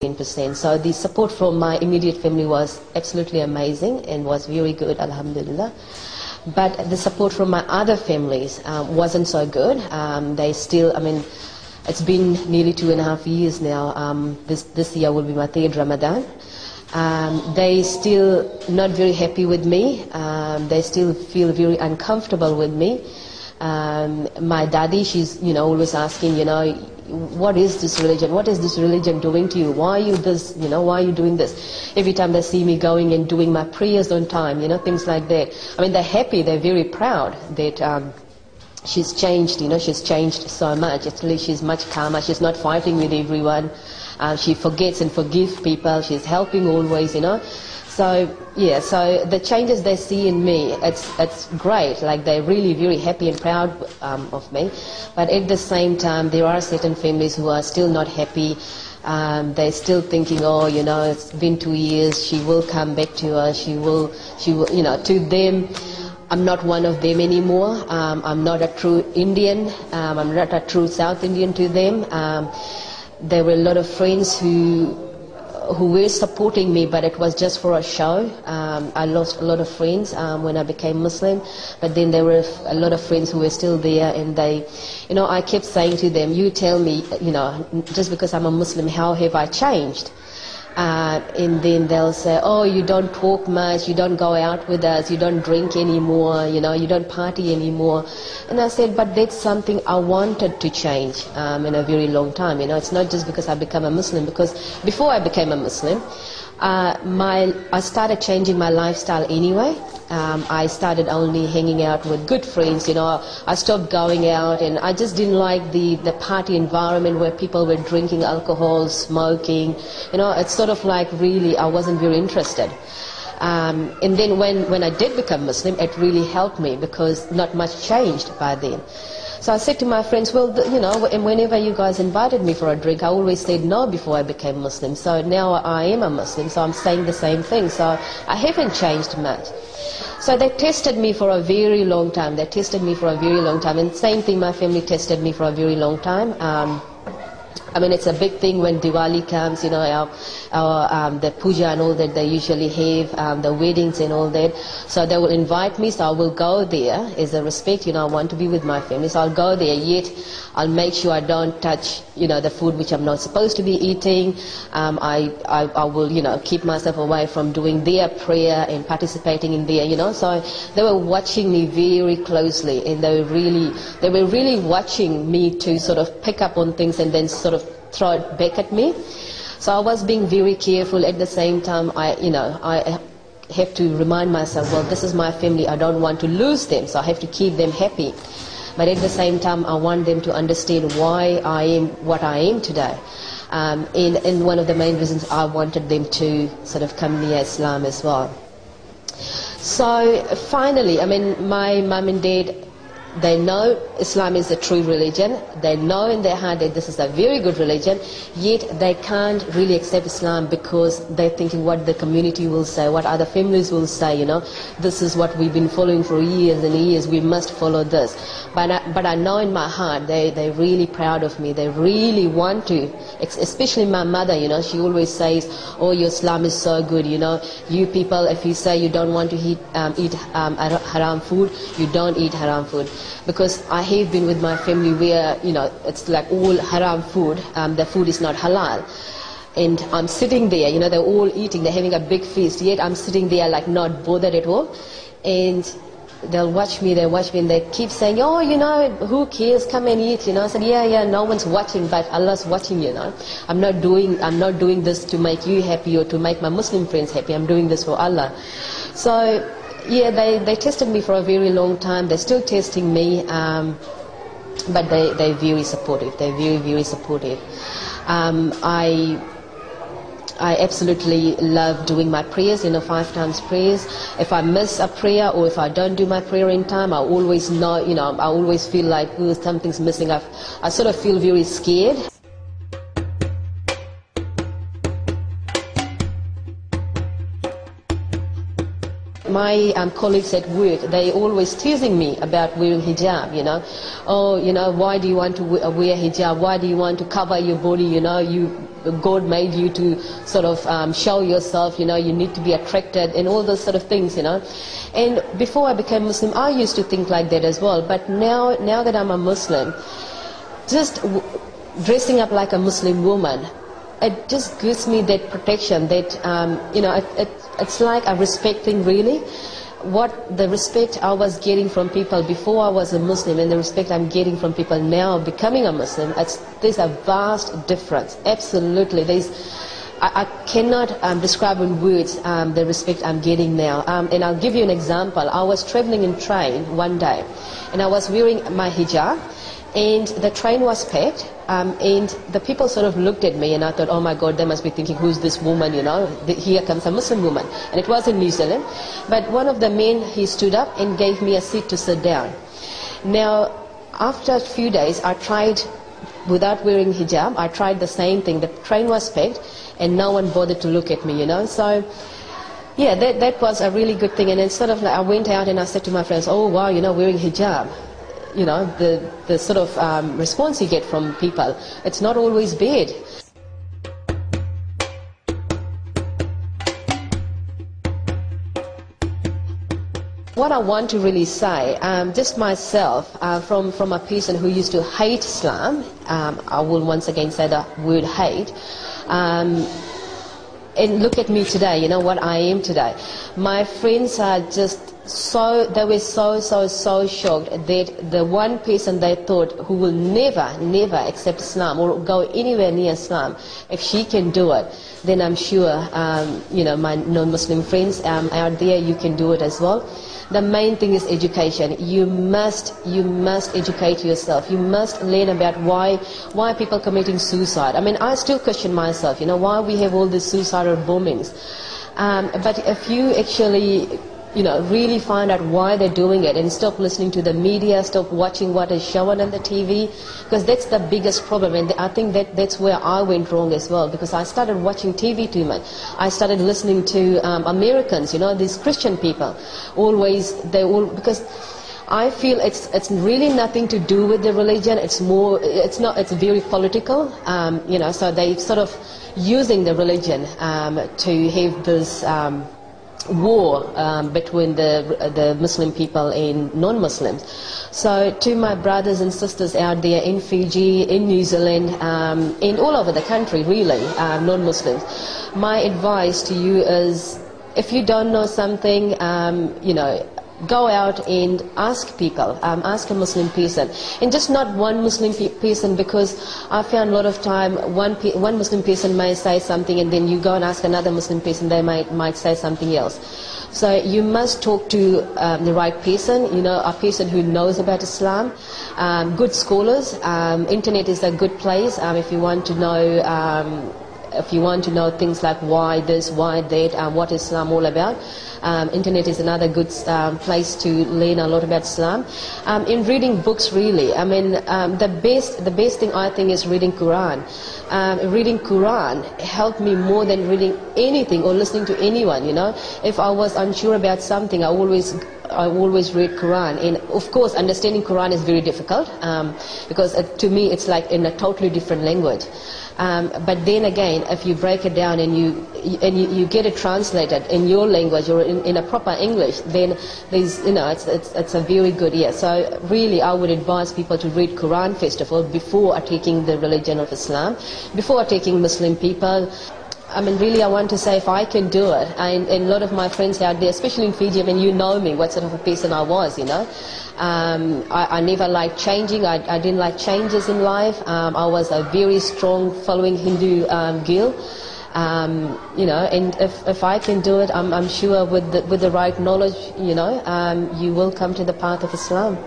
10%. So the support from my immediate family was absolutely amazing and was very good, alhamdulillah. But the support from my other families wasn't so good. They still, I mean, it's been nearly 2.5 years now. This year will be my third Ramadan. They still not very happy with me. They still feel very uncomfortable with me. My daddy, she's always asking, what is this religion? What is this religion doing to you? Why are you this? Why are you doing this? Every time they see me going and doing my prayers on time, things like that. I mean, they're happy. They're very proud that she's changed. She's changed so much. Actually, she's much calmer. She's not fighting with everyone. She forgets and forgives people. She's helping always. So yeah, so the changes they see in me, it's great. Like, they're really very happy and proud of me. But at the same time, there are certain families who are still not happy. They're still thinking, oh, it's been 2 years. She will come back to us. She will. To them, I'm not one of them anymore. I'm not a true Indian. I'm not a true South Indian to them. There were a lot of friends who were supporting me, but it was just for a show. I lost a lot of friends when I became Muslim, but then there were a lot of friends who were still there, and they, I kept saying to them, you tell me, just because I'm a Muslim, how have I changed? And then they'll say, oh, you don't talk much, you don't go out with us, you don't drink anymore, you don't party anymore. And I said, but that's something I wanted to change in a very long time. It's not just because I became a Muslim, because before I became a Muslim, I started changing my lifestyle anyway. I started only hanging out with good friends. I stopped going out, and I just didn't like the party environment where people were drinking alcohol, smoking. It's sort of like, really, I wasn't very interested. And then when I did become Muslim, it really helped me, because not much changed by then. So I said to my friends, well, whenever you guys invited me for a drink, I always said no before I became Muslim. So now I am a Muslim, so I'm saying the same thing. So I haven't changed much. So they tested me for a very long time. They tested me for a very long time. And same thing, my family tested me for a very long time. I mean, it's a big thing when Diwali comes, the puja and all that they usually have, the weddings and all that. So they will invite me, so I will go there as a respect. I want to be with my family, so I'll go there. Yet I'll make sure I don't touch, the food which I'm not supposed to be eating. I will, keep myself away from doing their prayer and participating in their, So they were watching me very closely, and they were really watching me to sort of pick up on things and then sort of throw it back at me. So I was being very careful. At the same time, I have to remind myself, well, this is my family. I don't want to lose them, so I have to keep them happy. But at the same time, I want them to understand why I am what I am today. And one of the main reasons, I wanted them to sort of come near Islam as well. So finally, I mean, my mum and dad, they know Islam is the true religion. They know in their heart that this is a very good religion, yet they can't really accept Islam because they're thinking what the community will say, what other families will say, This is what we've been following for years and years, we must follow this. But I know in my heart they're really proud of me. They really want to, especially my mother, she always says, oh, your Islam is so good, You people, if you say you don't want to eat haram food, you don't eat haram food. Because I have been with my family where, it's like all haram food, the food is not halal. And I'm sitting there, they're all eating, they're having a big feast, yet I'm sitting there like not bothered at all. And they'll watch me, and they keep saying, oh, who cares, come and eat, I said, yeah, no one's watching, but Allah's watching, I'm not doing this to make you happy or to make my Muslim friends happy, I'm doing this for Allah. So, yeah, they tested me for a very long time. They're still testing me, but they're very supportive. They're very, very supportive. I absolutely love doing my prayers, 5 times prayers. If I miss a prayer or if I don't do my prayer in time, I always know, I always feel like something's missing. I sort of feel very scared. My colleagues at work, they always teasing me about wearing hijab, Oh, why do you want to wear hijab? Why do you want to cover your body, You God made you to sort of show yourself, you need to be attracted and all those sort of things, And before I became Muslim, I used to think like that as well. But now that I'm a Muslim, just dressing up like a Muslim woman, it just gives me that protection, that, it's like a respect thing, really. What the respect I was getting from people before I was a Muslim and the respect I'm getting from people now becoming a Muslim, there's a vast difference. Absolutely. I cannot describe in words the respect I'm getting now. And I'll give you an example. I was traveling in train one day and I was wearing my hijab, and the train was packed, and the people sort of looked at me, and I thought, oh my God, they must be thinking, who's this woman, here comes a Muslim woman. And it was in New Zealand. But one of the men, he stood up and gave me a seat to sit down. Now, after a few days, I tried, without wearing hijab, I tried the same thing. The train was packed, and no one bothered to look at me, So, yeah, that was a really good thing. And then sort of I went out and I said to my friends, oh wow, wearing hijab. The sort of response you get from people, it's not always bad. What I want to really say, just myself, from a person who used to hate Islam, I will once again say the word hate, and look at me today, what I am today. My friends are just they were so shocked that the one person they thought who will never accept Islam or go anywhere near Islam, if she can do it, then I'm sure, my non-Muslim friends out there, you can do it as well. The main thing is education. You must educate yourself. You must learn about why people committing suicide. I mean, I still question myself, why we have all these suicidal bombings. But if you actually really find out why they're doing it and stop listening to the media, stop watching what is shown on the TV, because that's the biggest problem. And I think that's where I went wrong as well, because I started watching TV too much. I started listening to Americans, these Christian people. Because I feel it's really nothing to do with the religion. It's very political, so they sort of using the religion to have this war between the Muslim people and non-Muslims. So to my brothers and sisters out there in Fiji, in New Zealand, and all over the country really, non-Muslims, my advice to you is, if you don't know something, go out and ask people, ask a Muslim person, and just not one Muslim person, because I found a lot of time one Muslim person may say something and then you go and ask another Muslim person, they might say something else. So you must talk to the right person, a person who knows about Islam, good scholars. Internet is a good place if you want to know. If you want to know things like why this, why that, what is Islam all about, internet is another good place to learn a lot about Islam. In reading books, really, I mean, the best thing I think is reading Quran. Reading Quran helped me more than reading anything or listening to anyone. If I was unsure about something, I always read Quran. And of course, understanding Quran is very difficult because to me it's like in a totally different language. But then again, if you break it down and you get it translated in your language or in a proper English, then there's it's a very good year. So really, I would advise people to read Quran first of all before attacking the religion of Islam, before attacking Muslim people. I mean, really, I want to say, if I can do it, and a lot of my friends out there, especially in Fiji, I mean, you know me, what sort of a person I was, I never liked changing. I didn't like changes in life. I was a very strong following Hindu girl. And if I can do it, I'm sure with the right knowledge, you will come to the path of Islam.